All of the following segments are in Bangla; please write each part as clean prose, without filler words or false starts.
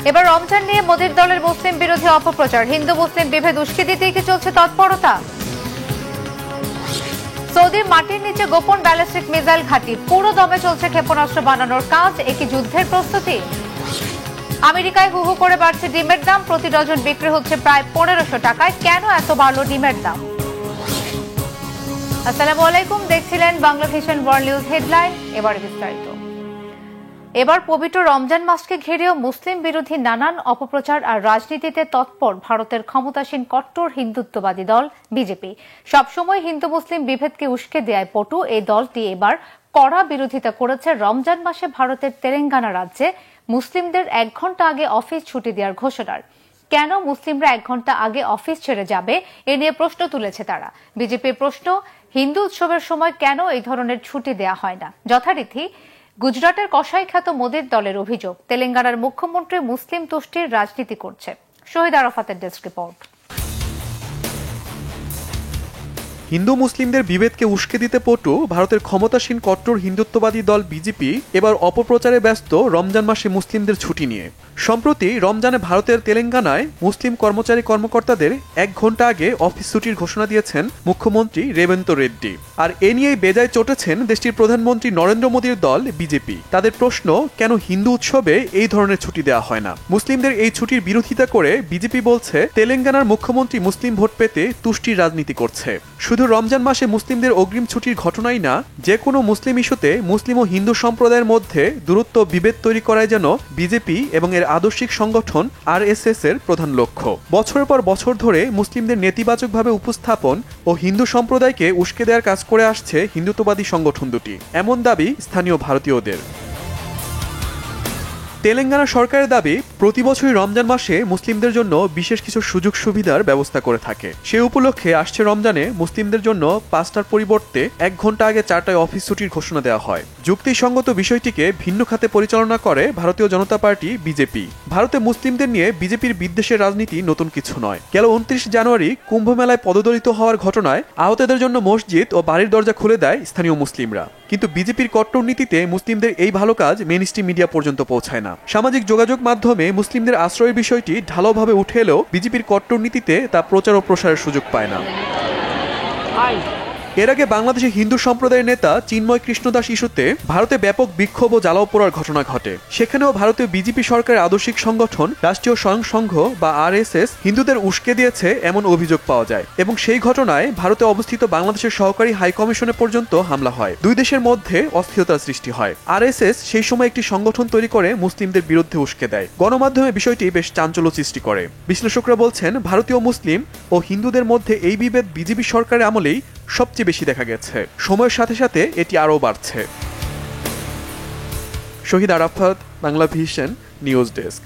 এবার রমজান নিয়ে মোদীর দলের মুসলিম বিরোধী অপপ্রচার, হিন্দু মুসলিম বিভেদ উস্কে দিতেই কি চলছে তৎপরতা? সৌদির মাটির নিচে গোপন ব্যালিস্টিক মিসাইল ঘাঁটি, পুরো দমে চলছে ক্ষেপণাস্ত্র বানানোর কাজ, একই যুদ্ধের প্রস্তুতি। আমেরিকায় হু হু করে বাড়ছে ডিমের দাম, প্রতি ডজন বিক্রি হচ্ছে প্রায় 1500 টাকায়। কেন এত বাড়লো ডিমের দাম? আসসালামু আলাইকুম, দেখছিলেন Bangla vision world news headline. এবারে বিস্তারিত। এবার পবিত্র রমজান মাসকে ঘিরেও মুসলিম বিরোধী নানান অপপ্রচার আর রাজনীতিতে তৎপর ভারতের ক্ষমতাসীন কট্টর হিন্দুত্ববাদী দল বিজেপি। সবসময় হিন্দু মুসলিম বিভেদকে উস্কে দেয়ায় পটু এই দলটি এবার কড়া বিরোধিতা করেছে রমজান মাসে ভারতের তেলেঙ্গানা রাজ্যে মুসলিমদের 1 ঘন্টা আগে অফিস ছুটি দেওয়ার ঘোষণার। কেন মুসলিমরা 1 ঘন্টা আগে অফিস ছেড়ে যাবে, এ নিয়ে প্রশ্ন তুলেছে তারা। বিজেপির প্রশ্ন, হিন্দু উৎসবের সময় কেন এই ধরনের ছুটি দেয়া হয় না। যথারীতি গুজরাটের কসাইখ্যাত মোদীর দলের অভিযোগ, তেলেঙ্গানার মুখ্যমন্ত্রী মুসলিম তুষ্টির রাজনীতি করছে। শহীদ আরাফাতের ডেস্ক রিপোর্ট। হিন্দু মুসলিমদের বিভেদকে উস্কে দিতে পটু ভারতের ক্ষমতাসীন কট্টর হিন্দুত্ববাদী দল বিজেপি এবার অপপ্রচারে ব্যস্ত রমজান মাসে মুসলিমদের ছুটি নিয়ে। সম্প্রতি রমজানে ভারতের তেলেঙ্গানায় মুসলিম কর্মচারী কর্মকর্তাদের 1 ঘন্টা আগে অফিস ছুটির ঘোষণা দিয়েছেন মুখ্যমন্ত্রী রেবন্ত রেড্ডি। আর এ নিয়েই বেজায় চটেছেন দেশটির প্রধানমন্ত্রী নরেন্দ্র মোদীর দল বিজেপি। তাদের প্রশ্ন, কেন হিন্দু উৎসবে এই ধরনের ছুটি দেওয়া হয় না। মুসলিমদের এই ছুটির বিরোধিতা করে বিজেপি বলছে, তেলেঙ্গানার মুখ্যমন্ত্রী মুসলিম ভোট পেতে তুষ্টির রাজনীতি করছে। শুধু রমজান মাসে মুসলিমদের অগ্রিম ছুটির ঘটনাই না, যে কোনো মুসলিম ইস্যুতে মুসলিম ও হিন্দু সম্প্রদায়ের মধ্যে দূরত্ব বিভেদ তৈরি করাই যেন বিজেপি এবং এর আদর্শিক সংগঠন আরএসএস এর প্রধান লক্ষ্য। বছরের পর বছর ধরে মুসলিমদের নেতিবাচকভাবে উপস্থাপন ও হিন্দু সম্প্রদায়কে উস্কে দেওয়ার কাজ করে আসছে হিন্দুত্ববাদী সংগঠন দুটি, এমন দাবি স্থানীয় ভারতীয়দের। তেলেঙ্গানা সরকারের দাবি, প্রতি বছরই রমজান মাসে মুসলিমদের জন্য বিশেষ কিছু সুযোগ সুবিধার ব্যবস্থা করে থাকে। সে উপলক্ষে আসছে রমজানে মুসলিমদের জন্য 5টার পরিবর্তে 1 ঘন্টা আগে 4টায় অফিস ছুটির ঘোষণা দেওয়া হয়। যুক্তিসঙ্গত বিষয়টিকে ভিন্ন খাতে পরিচালনা করে ভারতীয় জনতা পার্টি বিজেপি। ভারতে মুসলিমদের নিয়ে বিজেপির বিদ্বেষের রাজনীতি নতুন কিছু নয়। গেল 29 জানুয়ারি কুম্ভ মেলায় পদদলিত হওয়ার ঘটনায় আহতদের জন্য মসজিদ ও বাড়ির দরজা খুলে দেয় স্থানীয় মুসলিমরা। কিন্তু বিজেপির কট্টর নীতিতে মুসলিমদের এই ভালো কাজ মেইনস্ট্রিম মিডিয়া পর্যন্ত পৌঁছায় না। সামাজিক যোগাযোগ মাধ্যমে মুসলিমদের আশ্রয়ের বিষয়টি ঢালাওভাবে উঠে এলেও বিজেপির কট্টর নীতিতে তা প্রচার ও প্রসারের সুযোগ পায় না। এর আগে বাংলাদেশের হিন্দু সম্প্রদায়ের নেতা চিন্ময় কৃষ্ণদাস ইস্যুতে ভারতে ব্যাপক বিক্ষোভ ও জ্বালাও পোড়ার ঘটনা ঘটে। সেখানেও ভারতীয় বিজেপি সরকারের আদর্শিক সংগঠন রাষ্ট্রীয় স্বয়ং সংঘ বা আরএসএস হিন্দুদের উস্কে দিয়েছে এমন অভিযোগ পাওয়া যায় এবং সেই ঘটনায় ভারতে অবস্থিত বাংলাদেশের সহকারী হাইকমিশনে পর্যন্ত হামলা হয়। দুই দেশের মধ্যে অস্থিরতার সৃষ্টি হয়। আরএসএস সেই সময় একটি সংগঠন তৈরি করে মুসলিমদের বিরুদ্ধে উস্কে দেয়। গণমাধ্যমে বিষয়টি বেশ চাঞ্চল্য সৃষ্টি করে। বিশ্লেষকরা বলছেন, ভারতীয় মুসলিম ও হিন্দুদের মধ্যে এই বিভেদ বিজেপি সরকারের আমলেই সবচেয়ে বেশি দেখা গেছে। সময়ের সাথে সাথে এটি আরও বাড়ছে। Shahid Arafat, Bangla Vision news desk.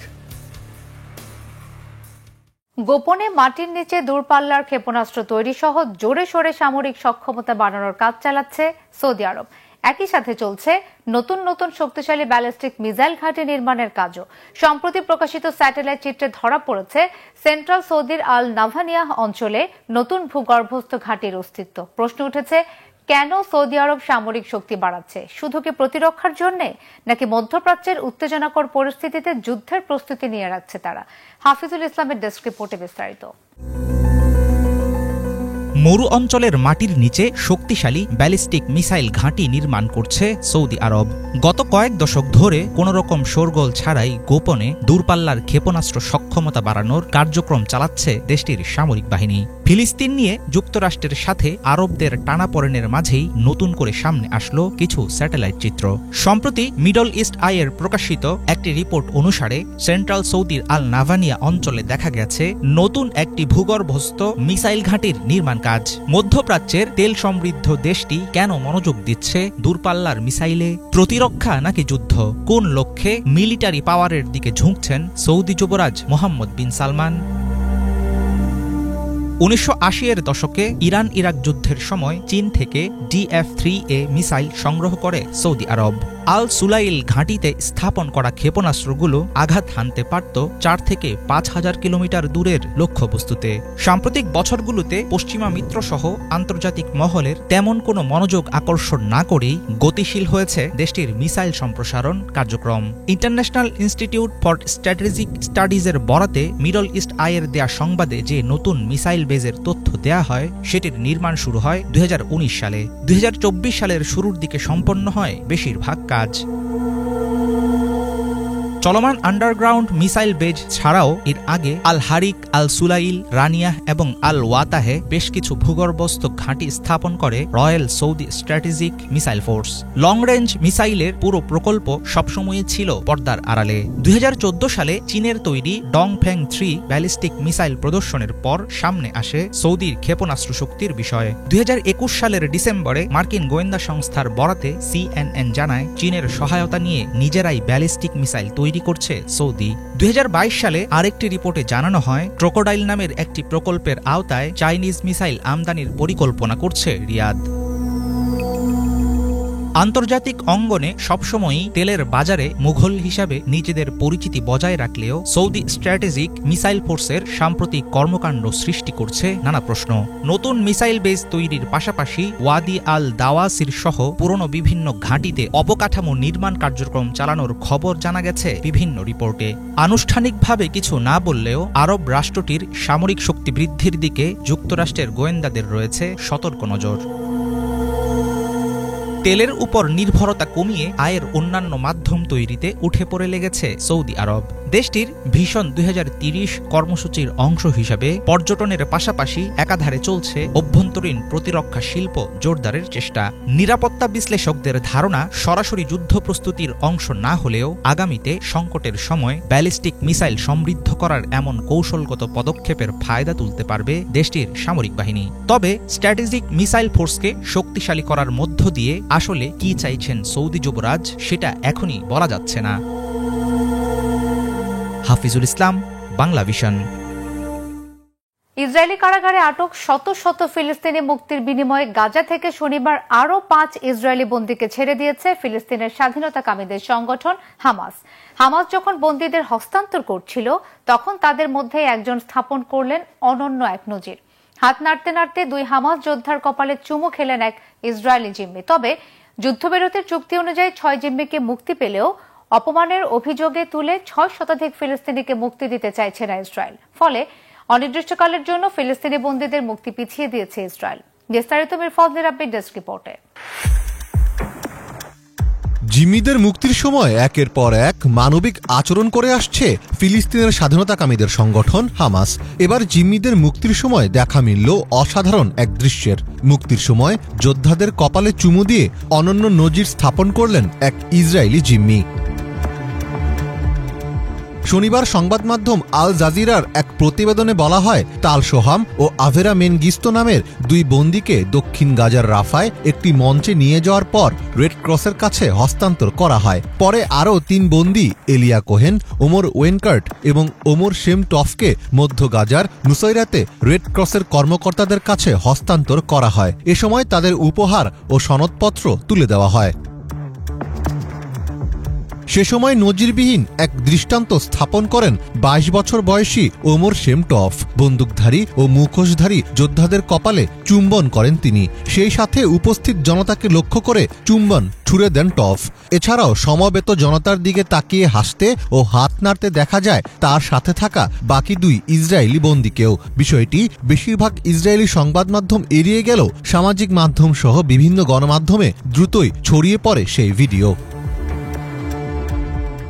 গোপনে মাটির নিচে দূরপাল্লার ক্ষেপণাস্ত্র তৈরি সহ জোরে সোরে সামরিক সক্ষমতা বাড়ানোর কাজ চালাচ্ছে সৌদি আরব। একই সাথে চলছে নতুন নতুন শক্তিশালী ব্যালিস্টিক মিসাইল ঘাঁটি নির্মাণের কাজও। সম্প্রতি প্রকাশিত স্যাটেলাইট চিত্রে ধরা পড়েছে সেন্ট্রাল সৌদির আল নাভানিয়াহ অঞ্চলে নতুন ভূগর্ভস্থ ঘাঁটির অস্তিত্ব। প্রশ্ন উঠেছে, কেন সৌদি আরব সামরিক শক্তি বাড়াচ্ছে? শুধু কি প্রতিরক্ষার জন্য, নাকি মধ্যপ্রাচ্যের উত্তেজনাকর পরিস্থিতিতে যুদ্ধের প্রস্তুতি নিয়ে রাখছে তারা? হাফিজুল ইসলামের ডেস্ক রিপোর্টে বিস্তারিত। মরু অঞ্চলের মাটির নিচে শক্তিশালী ব্যালিস্টিক মিসাইল ঘাঁটি নির্মাণ করছে সৌদি আরব। গত কয়েক দশক ধরে কোনোরকম শোরগোল ছাড়াই গোপনে দূরপাল্লার ক্ষেপণাস্ত্র সক্ষমতা বাড়ানোর কার্যক্রম চালাচ্ছে দেশটির সামরিক বাহিনী। ফিলিস্তিন নিয়ে যুক্তরাষ্ট্রের সাথে আরবদের টানাপোড়েনের মাঝেই নতুন করে সামনে আসলো কিছু স্যাটেলাইট চিত্র। সম্প্রতি মিডল ইস্ট আইয়ের প্রকাশিত একটি রিপোর্ট অনুসারে সেন্ট্রাল সৌদির আল নাভানিয়া অঞ্চলে দেখা গেছে নতুন একটি ভূগর্ভস্থ মিসাইল ঘাঁটির নির্মাণ কাজ। মধ্যপ্রাচ্যের তেল সমৃদ্ধ দেশটি কেন মনোযোগ দিচ্ছে দূরপাল্লার মিসাইলে? প্রতিরক্ষা নাকি যুদ্ধ? কোন লক্ষ্যে মিলিটারি পাওয়ারের দিকে ঝুঁকছেন সৌদি যুবরাজ মোহাম্মদ বিন সালমান? 1980-এর দশকে ইরান ইরাক যুদ্ধের সময় চীন থেকে DF-3A মিসাইল সংগ্রহ করে সৌদি আরব। আল সুলাইল ঘাঁটিতে স্থাপন করা ক্ষেপণাস্ত্রগুলো আঘাত হানতে পারত 4 থেকে 5,000 কিলোমিটার দূরের লক্ষ্যবস্তুতে। সাম্প্রতিক বছরগুলোতে পশ্চিমা মিত্রসহ আন্তর্জাতিক মহলের তেমন কোনো মনোযোগ আকর্ষণ না করেই গতিশীল হয়েছে দেশটির মিসাইল সম্প্রসারণ কার্যক্রম। ইন্টারন্যাশনাল ইনস্টিটিউট ফর স্ট্র্যাটেজিক স্টাডিজের বরাতে মিডল ইস্ট আইয়ের দেয়া সংবাদে যে নতুন মিসাইল বেজের তথ্য দেয়া হয় সেটির নির্মাণ শুরু হয় 2019 সালে। 2024 সালের শুরুর দিকে সম্পন্ন হয় বেশিরভাগ কাজ। চলমান আন্ডারগ্রাউন্ড মিসাইল বেজ ছাড়াও এর আগে আল হারিক, আল সুলাইল, রানিয়াহ এবং আল ওয়াতাহে বেশ কিছু ভূগর্ভস্থ ঘাঁটি স্থাপন করে royal Saudi strategic missile force. Long range মিসাইলের পুরো প্রকল্প সবসময়ই ছিল পর্দার আড়ালে। 2014 সালে চীনের তৈরি ডংফেং 3 ব্যালিস্টিক মিসাইল প্রদর্শনের পর সামনে আসে সৌদির ক্ষেপণাস্ত্র শক্তির বিষয়। 2021 সালের ডিসেম্বরে মার্কিন গোয়েন্দা সংস্থার বরাতে CNN জানায় চীনের সহায়তা নিয়ে নিজেরাই ব্যালিস্টিক মিসাইল তৈরি করছে সৌদি। 2022 সালে আরেকটি রিপোর্টে জানানো হয় ক্রোকোডাইল নামের একটি প্রকল্পের আওতায় চাইনিজ মিসাইল আমদানির পরিকল্পনা করছে রিয়াদ। আন্তর্জাতিক অঙ্গনে সবসময়ই তেলের বাজারে মুঘল হিসাবে নিজেদের পরিচিতি বজায় রাখলেও সৌদি স্ট্র্যাটেজিক মিসাইল ফোর্সের সাম্প্রতিক কর্মকাণ্ড সৃষ্টি করছে নানা প্রশ্ন। নতুন মিসাইল বেস তৈরির পাশাপাশি ওয়াদি আল দাওয়াসির সহ পুরনো বিভিন্ন ঘাঁটিতে অবকাঠামো নির্মাণ কার্যক্রম চালানোর খবর জানা গেছে বিভিন্ন রিপোর্টে। আনুষ্ঠানিকভাবে কিছু না বললেও আরব রাষ্ট্রটির সামরিক শক্তি বৃদ্ধির দিকে যুক্তরাষ্ট্রের গোয়েন্দাদের রয়েছে সতর্ক নজর। তেলের উপর নির্ভরতা কমিয়ে আয়ের অন্যান্য মাধ্যম তৈরিতে উঠে পড়ে লেগেছে সৌদি আরব। দেশটির ভিশন 2030 কর্মসূচির অংশ হিসাবে পর্যটনের পাশাপাশি একাধারে চলছে অভ্যন্তরীণ প্রতিরক্ষা শিল্প জোরদারের চেষ্টা। নিরাপত্তা বিশ্লেষকদের ধারণা সরাসরি যুদ্ধ প্রস্তুতির অংশ না হলেও আগামীতে সংকটের সময় ব্যালিস্টিক মিসাইল সমৃদ্ধ করার এমন কৌশলগত পদক্ষেপের ফায়দা তুলতে পারবে দেশটির সামরিক বাহিনী। তবে স্ট্র্যাটেজিক মিসাইল ফোর্সকে শক্তিশালী করার মধ্য দিয়ে আসলে কি চাইছেন সৌদি যুবরাজ সেটা এখনই বলা যাচ্ছে না। হাফিজুল ইসলাম, বাংলা ভিশন। ইসরায়েলি কারাগারে আটক শত শত ফিলিস্তিনি মুক্তির বিনিময়ে গাজা থেকে শনিবার আরও 5 ইসরায়েলি বন্দীকে ছেড়ে দিয়েছে ফিলিস্তিনের স্বাধীনতাকামীদের সংগঠন হামাস। হামাস যখন বন্দীদের হস্তান্তর করছিল তখন তাদের মধ্যে একজন স্থাপন করলেন অনন্য এক নজির। হাত নাড়তে নাড়তে 2 হামাস যোদ্ধার কপালে চুমু খেলেন এক ইসরায়েলি জিম্মি। তবে যুদ্ধবিরতির চুক্তি অনুযায়ী 6 জিম্মিকে মুক্তি পেলেও অপমানের অভিযোগে তুলে 6 শতাধিক ফিলিস্তিনিকে মুক্তি দিতে চাইছে না ইসরায়েল। ফলে অনির্দিষ্টকালের জন্য ফিলিস্তিনি বন্দীদের মুক্তি পিছিয়ে দিয়েছে ইসরায়েল। বিস্তারিত মিরফজলের আপডেট ডেস্ক রিপোর্টে। জিম্মিদের মুক্তির সময় একের পর এক মানবিক আচরণ করে আসছে ফিলিস্তিনের স্বাধীনতাকামীদের সংগঠন হামাস। এবার জিম্মিদের মুক্তির সময় দেখা মিলল অসাধারণ এক দৃশ্যের। মুক্তির সময় যোদ্ধাদের কপালে চুমু দিয়ে অনন্য নজির স্থাপন করলেন এক ইসরায়েলি জিম্মি। শনিবার সংবাদ মাধ্যম আল জাজিরার এক প্রতিবেদনে বলা হয় তাল সোহাম ও আভেরা মেনগিস্তো নামের 2 বন্দীকে দক্ষিণ গাজার রাফায় একটি মঞ্চে নিয়ে যাওয়ার পর রেড ক্রসের কাছে হস্তান্তর করা হয়। পরে আরও 3 বন্দী এলিয়া কোহেন, ওমর ওয়েনকার্ট এবং ওমর শেম টফকে মধ্য গাজার নুসাইরাতে রেড ক্রসের কর্মকর্তাদের কাছে হস্তান্তর করা হয়। এ সময় তাদের উপহার ও সনদপত্র তুলে দেওয়া হয়। সে সময় নজিরবিহীন এক দৃষ্টান্ত স্থাপন করেন 22 বছর বয়সী ওমর শেমটফ। বন্দুকধারী ও মুখোশধারী যোদ্ধাদের কপালে চুম্বন করেন তিনি। সেই সাথে উপস্থিত জনতাকে লক্ষ্য করে চুম্বন ছুড়ে দেন টফ। এছাড়াও সমবেত জনতার দিকে তাকিয়ে হাসতে ও হাত নাড়তে দেখা যায় তার সাথে থাকা বাকি 2 ইসরায়েলি বন্দীকেও। বিষয়টি বেশিরভাগ ইসরায়েলি সংবাদ মাধ্যম এড়িয়ে গেলেও সামাজিক মাধ্যম সহ বিভিন্ন গণমাধ্যমে দ্রুতই ছড়িয়ে পড়ে সেই ভিডিও।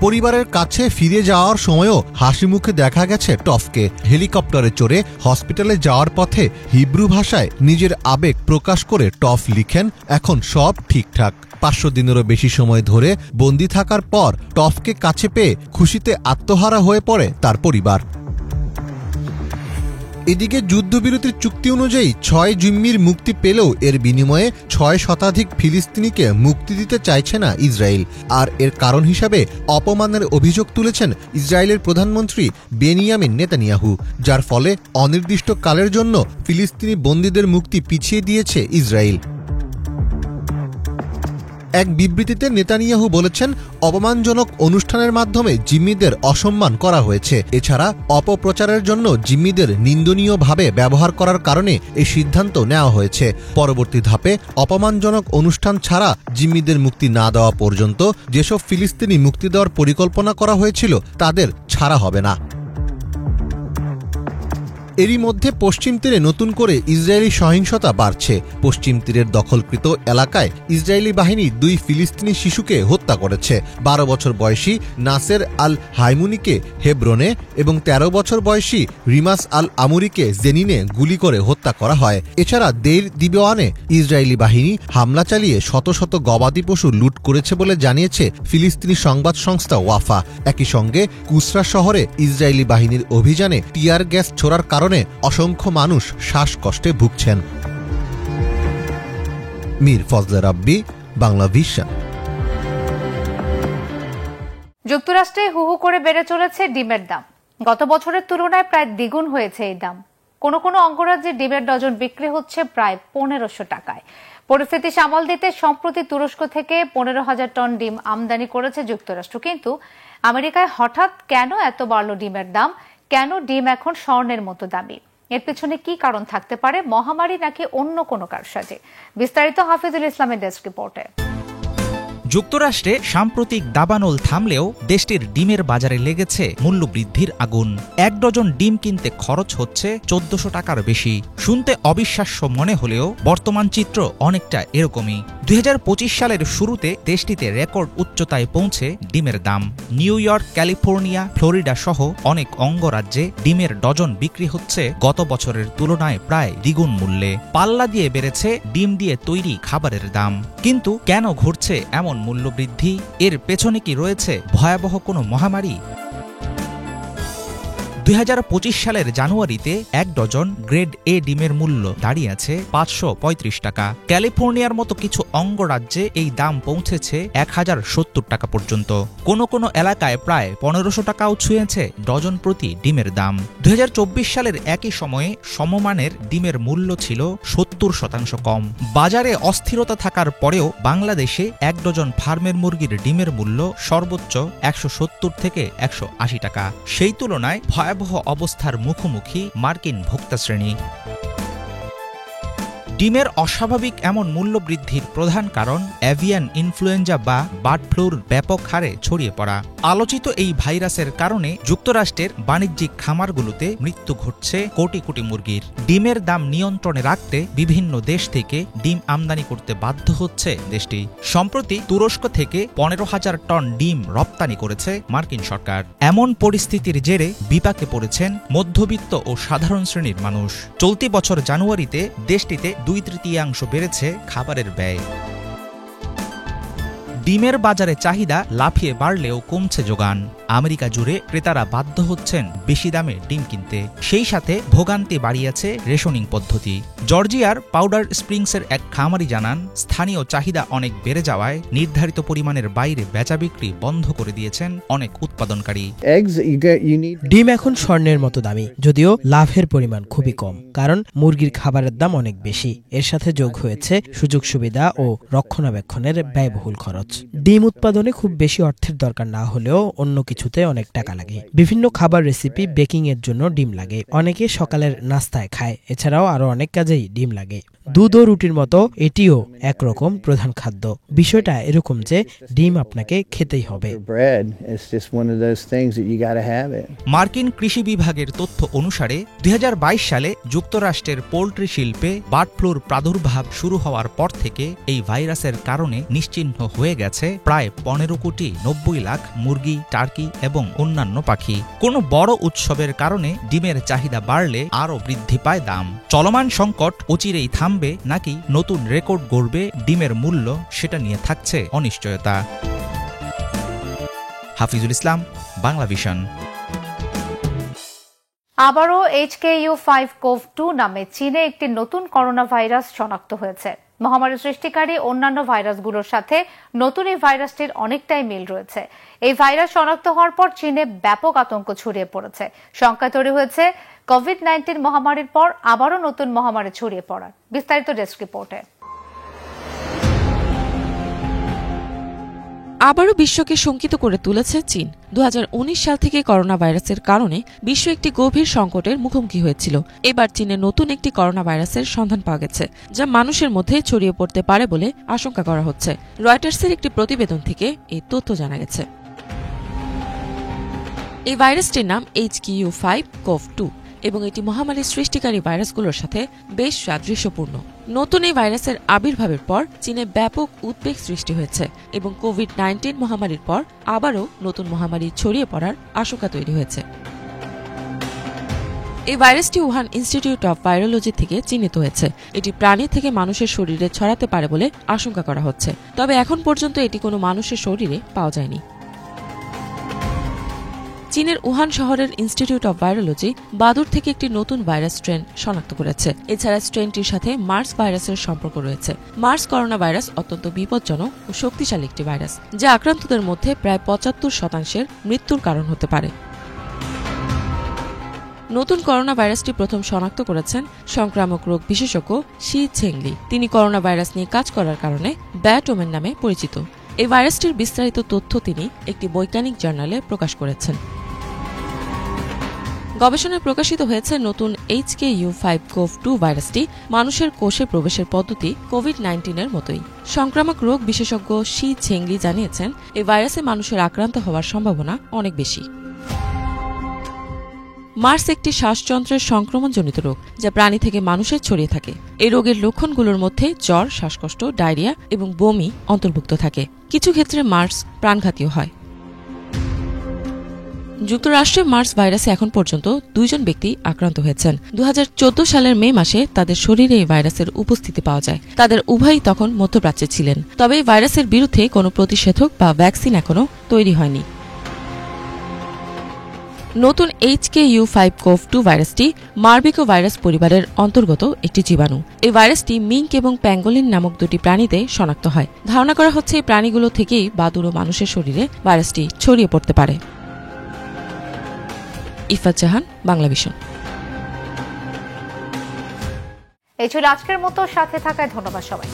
পরিবারের কাছে ফিরে যাওয়ার সময়ও হাসি মুখে দেখা গেছে টফকে। হেলিকপ্টারে চড়ে হসপিটালে যাওয়ার পথে হিব্রু ভাষায় নিজের আবেগ প্রকাশ করে টফ লিখেন, এখন সব ঠিকঠাক। 500 দিনেরও বেশি সময় ধরে বন্দী থাকার পর টফকে কাছে পেয়ে খুশিতে আত্মহারা হয়ে পড়ে তার পরিবার। এদিকে যুদ্ধবিরতির চুক্তি অনুযায়ী 6 জিম্মির মুক্তি পেলেও এর বিনিময়ে 6 শতাধিক ফিলিস্তিনিকে মুক্তি দিতে চাইছে না ইসরায়েল। আর এর কারণ হিসাবে অপমানের অভিযোগ তুলেছেন ইসরায়েলের প্রধানমন্ত্রী বেনিয়ামিন নেতানিয়াহু, যার ফলে অনির্দিষ্টকালের জন্য ফিলিস্তিনি বন্দীদের মুক্তি পিছিয়ে দিয়েছে ইসরায়েল। এক বিবৃতিতে নেতানিয়াহু বলেছেন, অপমানজনক অনুষ্ঠানের মাধ্যমে জিম্মিদের অসম্মান করা হয়েছে। এছাড়া অপপ্রচারের জন্য জিম্মিদের নিন্দনীয়ভাবে ব্যবহার করার কারণে এই সিদ্ধান্ত নেওয়া হয়েছে। পরবর্তী ধাপে অপমানজনক অনুষ্ঠান ছাড়া জিম্মিদের মুক্তি না দেওয়া পর্যন্ত যেসব ফিলিস্তিনি মুক্তি দেওয়ার পরিকল্পনা করা হয়েছিল তাদের ছাড়া হবে না। এরই মধ্যে পশ্চিম তীরে নতুন করে ইসরায়েলি সহিংসতা বাড়ছে। পশ্চিম তীরের দখলকৃত এলাকায় ইসরায়েলি বাহিনী 2 ফিলিস্তিনি শিশুকে হত্যা করেছে। 12 বছর বয়সী নাসের আল হাইমুনিকে হেব্রনে এবং 13 বছর বয়সী রিমাস আল আমুরিকে জেনিনে গুলি করে হত্যা করা হয়। এছাড়া দেইর দিবেওয়ানে ইসরায়েলি বাহিনী হামলা চালিয়ে শত শত গবাদি পশু লুট করেছে বলে জানিয়েছে ফিলিস্তিনি সংবাদ সংস্থা ওয়াফা। একই সঙ্গে কুসরা শহরে ইসরায়েলি বাহিনীর অভিযানে টিয়ার গ্যাস ছোড়ার কারণে অসংখ্য মানুষ শ্বাসকষ্টে ভুগছেন। মীর ফজলে রাব্বি, বাংলা ভিশন। যুক্তরাষ্ট্রে হু হু করে বেড়ে চলেছে ডিমের দাম। গত বছরের তুলনায় প্রায় দ্বিগুণ হয়েছে এই দাম। কোন কোন অঙ্গরাজ্যে ডিমের ডজন বিক্রি হচ্ছে প্রায় 1500 টাকায়। পরিস্থিতি সামাল দিতে সম্প্রতি তুরস্ক থেকে 15,000 টন ডিম আমদানি করেছে যুক্তরাষ্ট্র। কিন্তু আমেরিকায় হঠাৎ কেন এত বাড়ল ডিমের দাম? কেন ডিম এখন স্বর্ণের মতো দামি? এর পেছনে কি কারণ থাকতে পারে? মহামারী নাকি অন্য কোনো কারসাজি? বিস্তারিত হাফিজুল ইসলামের ডেস্ক রিপোর্টে। যুক্তরাষ্ট্রে সাম্প্রতিক দাবানল থামলেও দেশটির ডিমের বাজারে লেগেছে মূল্যবৃদ্ধির আগুন। 1 ডজন ডিম কিনতে খরচ হচ্ছে 1400 টাকার বেশি। শুনতে অবিশ্বাস্য মনে হলেও বর্তমান চিত্র অনেকটা এরকমই। 2025 সালের শুরুতে দেশটিতে রেকর্ড উচ্চতায় পৌঁছে ডিমের দাম। নিউ ইয়র্ক, ক্যালিফোর্নিয়া, ফ্লোরিডা সহ অনেক অঙ্গরাজ্যে ডিমের ডজন বিক্রি হচ্ছে গত বছরের তুলনায় প্রায় দ্বিগুণ মূল্যে। পাল্লা দিয়ে বেড়েছে ডিম দিয়ে তৈরি খাবারের দাম। কিন্তু কেন ঘটছে এমন মূল্যবৃদ্ধি? এর পেছনে কি রয়েছে ভয়াবহ কোনো মহামারী? 2025 সালের জানুয়ারিতে 1 ডজন গ্রেড এ ডিমের মূল্য দাঁড়িয়েছে 535 টাকা। ক্যালিফোর্নিয়ার মতো কিছু অঙ্গরাজ্যে এই দাম পৌঁছেছে 1070 টাকা পর্যন্ত। কোনো কোনো এলাকায় প্রায় 1500 টাকাও ছুঁয়েছে ডজন প্রতি ডিমের দাম। 2024 সালের একই সময়ে সমমানের ডিমের মূল্য ছিল 70% কম। বাজারে অস্থিরতা থাকার পরেও বাংলাদেশে 1 ডজন ফার্মের মুরগির ডিমের মূল্য সর্বোচ্চ 170 থেকে 180 টাকা। সেই তুলনায় ভয়াবহ অবস্থার মুখোমুখি মার্কিন ভোক্তা শ্রেণী। ডিমের অস্বাভাবিক এমন মূল্যবৃদ্ধির প্রধান কারণ এভিয়ান ইনফ্লুয়েঞ্জা বা বার্ড ফ্লুর ব্যাপক হারে ছড়িয়ে পড়া। আলোচিত এই ভাইরাসের কারণে যুক্তরাষ্ট্রের বাণিজ্যিক খামারগুলোতে মৃত্যু ঘটছে কোটি কোটি মুরগির। ডিমের দাম নিয়ন্ত্রণে রাখতে বিভিন্ন দেশ থেকে ডিম আমদানি করতে বাধ্য হচ্ছে দেশটি। সম্প্রতি তুরস্ক থেকে 15,000 টন ডিম রপ্তানি করেছে মার্কিন সরকার। এমন পরিস্থিতির জেরে বিপাকে পড়েছেন মধ্যবিত্ত ও সাধারণ শ্রেণীর মানুষ। চলতি বছর জানুয়ারিতে দেশটিতে 2/3 বেড়েছে খাবারের ব্যয়। ডিমের বাজারে চাহিদা লাফিয়ে বাড়লেও কমছে যোগান। আমেরিকা জুড়ে ক্রেতারা বাধ্য হচ্ছেন বেশি দামে ডিম কিনতে। সেই সাথে ভোগান্তি বাড়িয়েছে রেশনিং পদ্ধতি। জর্জিয়ার পাউডার স্প্রিংসের এক খামারি জানান, স্থানীয় চাহিদা অনেক বেড়ে যাওয়ায় নির্ধারিত পরিমাণের বাইরে বেচা বিক্রি বন্ধ করে দিয়েছেন অনেক উৎপাদনকারী। ডিম এখন স্বর্ণের মতো দামি, যদিও লাভের পরিমাণ খুবই কম, কারণ মুরগির খাবারের দাম অনেক বেশি। এর সাথে যোগ হয়েছে সুযোগ সুবিধা ও রক্ষণাবেক্ষণের ব্যয়বহুল খরচ। ডিম উৎপাদনে খুব বেশি অর্থের দরকার না হলেও অন্য কিছুতে অনেক টাকা লাগে। বিভিন্ন খাবার রেসিপি, বেকিং এর জন্য ডিম লাগে। অনেকে সকালের নাস্তায় খায়। এছাড়াও আরো অনেক কাজেই ডিম লাগে। দুধ ও রুটির মতো এটিও একরকম প্রধান খাদ্য। বিষয়টা এরকম যে ডিম আপনাকে খেতেই হবে। মার্কিন কৃষি বিভাগের তথ্য অনুসারে 2022 সালে যুক্তরাষ্ট্রের পোল্ট্রি শিল্পে বার্ড ফ্লুর প্রাদুর্ভাব শুরু হওয়ার পর থেকে এই ভাইরাসের কারণে নিশ্চিহ্ন হয়ে গেছে প্রায় 15,90,00,000 মুরগি, টার্কি এবং অন্যান্য পাখি। কোনো বড় উৎসবের কারণে ডিমের চাহিদা বাড়লে আরও বৃদ্ধি পায় দাম। চলমান সংকট অচিরেই থামবে নাকি নতুন রেকর্ড গড়বে ডিমের মূল্য, সেটা নিয়ে থাকছে অনিশ্চয়তা। হাফিজুল ইসলাম, বাংলা ভিশন। আবারও HKU5CoV-2 নামে চীনে একটি নতুন করোনা ভাইরাস শনাক্ত হয়েছে। মহামারী সৃষ্টিকারী অন্যান্য ভাইরাসগুলোর সাথে নতুন এই ভাইরাসটির অনেকটাই মিল রয়েছে। এই ভাইরাস শনাক্ত হওয়ার পর চীনে ব্যাপক আতঙ্ক ছড়িয়ে পড়েছে। শঙ্কা তৈরি হয়েছে কোভিড-19 মহামারীর পর আবারও নতুন মহামারী ছড়িয়ে পড়ার। বিস্তারিত ডেস্ক রিপোর্টে। আবারও বিশ্বকে শঙ্কিত করে তুলেছে চীন। 2019 সাল থেকে করোনা ভাইরাসের কারণে বিশ্ব একটি গভীর সংকটের মুখোমুখি হয়েছিল। এবার চীনে নতুন একটি করোনা ভাইরাসের সন্ধান পাওয়া গেছে, যা মানুষের মধ্যে ছড়িয়ে পড়তে পারে বলে আশঙ্কা করা হচ্ছে। রয়টার্সের একটি প্রতিবেদন থেকে এই তথ্য জানা গেছে। এই ভাইরাসটির নাম HKU5CoV2 এবং এটি মহামারীর সৃষ্টিকারী ভাইরাসগুলোর সাথে বেশ সাদৃশ্যপূর্ণ। নতুন এই ভাইরাসের আবির্ভাবের পর চীনে ব্যাপক উদ্বেগ সৃষ্টি হয়েছে এবং কোভিড-19 মহামারীর পর আবারও নতুন মহামারী ছড়িয়ে পড়ার আশঙ্কা তৈরি হয়েছে। এই ভাইরাসটি উহান ইনস্টিটিউট অব ভাইরোলজি থেকে চিহ্নিত হয়েছে। এটি প্রাণী থেকে মানুষের শরীরে ছড়াতে পারে বলে আশঙ্কা করা হচ্ছে, তবে এখন পর্যন্ত এটি কোনো মানুষের শরীরে পাওয়া যায়নি। চীনের উহান শহরের ইনস্টিটিউট অব ভাইরোলজি বাদুড় থেকে একটি নতুন ভাইরাস স্ট্রেন শনাক্ত করেছে। এছাড়া স্ট্রেনটির সাথে মার্স ভাইরাসের সম্পর্ক রয়েছে। মার্স করোনা ভাইরাস অত্যন্ত বিপজ্জনক ও শক্তিশালী একটি ভাইরাস, যা আক্রান্তদের মধ্যে প্রায় 75% মৃত্যুর কারণ হতে পারে। নতুন করোনা ভাইরাসটি প্রথম শনাক্ত করেছেন সংক্রামক রোগ বিশেষজ্ঞ শি ছেংলি। তিনি করোনা ভাইরাস নিয়ে কাজ করার কারণে ব্যাট ওমেন নামে পরিচিত। এই ভাইরাসটির বিস্তারিত তথ্য তিনি একটি বৈজ্ঞানিক জার্নালে প্রকাশ করেছেন। গবেষণায় প্রকাশিত হয়েছে নতুন HKU5CoV2 ভাইরাসটি মানুষের কোষে প্রবেশের পদ্ধতি কোভিড-19 মতোই। সংক্রামক রোগ বিশেষজ্ঞ শি ছেংলি জানিয়েছেন, এই ভাইরাসে মানুষের আক্রান্ত হওয়ার সম্ভাবনা অনেক বেশি। মার্স একটি শ্বাসযন্ত্রের সংক্রমণজনিত রোগ, যা প্রাণী থেকে মানুষের ছড়িয়ে থাকে। এই রোগের লক্ষণগুলোর মধ্যে জ্বর, শ্বাসকষ্ট, ডায়রিয়া এবং বমি অন্তর্ভুক্ত থাকে। কিছু ক্ষেত্রে মার্স প্রাণঘাতীয় হয়। যুক্তরাষ্ট্রে মার্স ভাইরাসে এখন পর্যন্ত 2 জন ব্যক্তি আক্রান্ত হয়েছেন। 2014 সালের মে মাসে তাদের শরীরে এই ভাইরাসের উপস্থিতি পাওয়া যায়। তাদের উভয়ই তখন মধ্যপ্রাচ্যে ছিলেন, তবে এই ভাইরাসের বিরুদ্ধে কোনো প্রতিষেধক বা ভ্যাকসিন এখনও তৈরি হয়নি। নতুন HKU5CoV2 ভাইরাসটি মার্বেকো ভাইরাস পরিবারের অন্তর্গত একটি জীবাণু। এই ভাইরাসটি মিঙ্ক এবং প্যাঙ্গোলিন নামক 2টি প্রাণীতে শনাক্ত হয়। ধারণা করা হচ্ছে এই প্রাণীগুলো থেকেই বাদুড় ও মানুষের শরীরে ভাইরাসটি ছড়িয়ে পড়তে পারে। ইফাত জাহান, বাংলাভিশন। এই ছিল আজকের মতো, সাথে থাকায় ধন্যবাদ সবাই।